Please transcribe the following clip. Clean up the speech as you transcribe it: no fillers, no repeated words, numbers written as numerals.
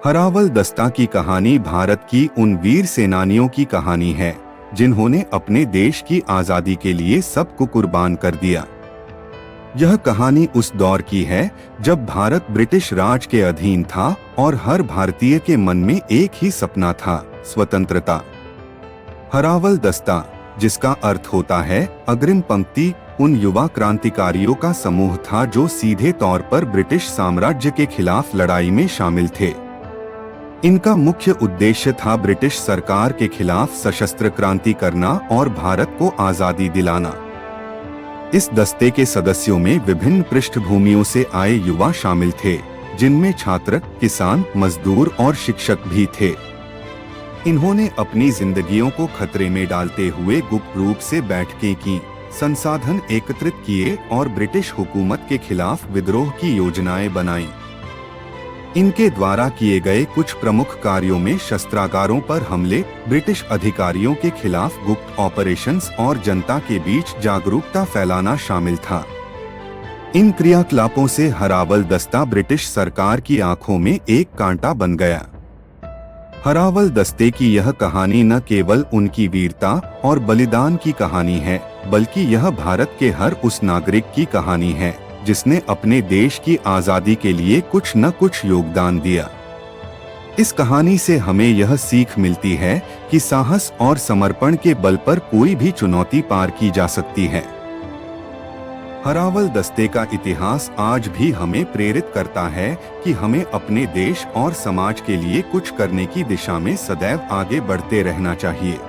हरावल दस्ता की कहानी भारत की उन वीर सेनानियों की कहानी है जिन्होंने अपने देश की आजादी के लिए सब को कुर्बान कर दिया। यह कहानी उस दौर की है जब भारत ब्रिटिश राज के अधीन था और हर भारतीय के मन में एक ही सपना था, स्वतंत्रता। हरावल दस्ता, जिसका अर्थ होता है अग्रिम पंक्ति, उन युवा क्रांतिकारियों का समूह था जो सीधे तौर पर ब्रिटिश साम्राज्य के खिलाफ लड़ाई में शामिल थे। इनका मुख्य उद्देश्य था ब्रिटिश सरकार के खिलाफ सशस्त्र क्रांति करना और भारत को आजादी दिलाना। इस दस्ते के सदस्यों में विभिन्न पृष्ठभूमियों से आए युवा शामिल थे, जिनमें छात्र, किसान, मजदूर और शिक्षक भी थे। इन्होंने अपनी जिंदगियों को खतरे में डालते हुए गुप्त रूप से बैठकें की, संसाधन एकत्रित किए और ब्रिटिश हुकूमत के खिलाफ विद्रोह की योजनाएं बनाईं। इनके द्वारा किए गए कुछ प्रमुख कार्यों में शस्त्रागारों पर हमले, ब्रिटिश अधिकारियों के खिलाफ गुप्त ऑपरेशंस और जनता के बीच जागरूकता फैलाना शामिल था। इन क्रियाकलापों से हरावल दस्ता ब्रिटिश सरकार की आंखों में एक कांटा बन गया। हरावल दस्ते की यह कहानी न केवल उनकी वीरता और बलिदान की कहानी है, बल्कि यह भारत के हर उस नागरिक की कहानी है जिसने अपने देश की आजादी के लिए कुछ न कुछ योगदान दिया। इस कहानी से हमें यह सीख मिलती है कि साहस और समर्पण के बल पर कोई भी चुनौती पार की जा सकती है। हरावल दस्ते का इतिहास आज भी हमें प्रेरित करता है कि हमें अपने देश और समाज के लिए कुछ करने की दिशा में सदैव आगे बढ़ते रहना चाहिए।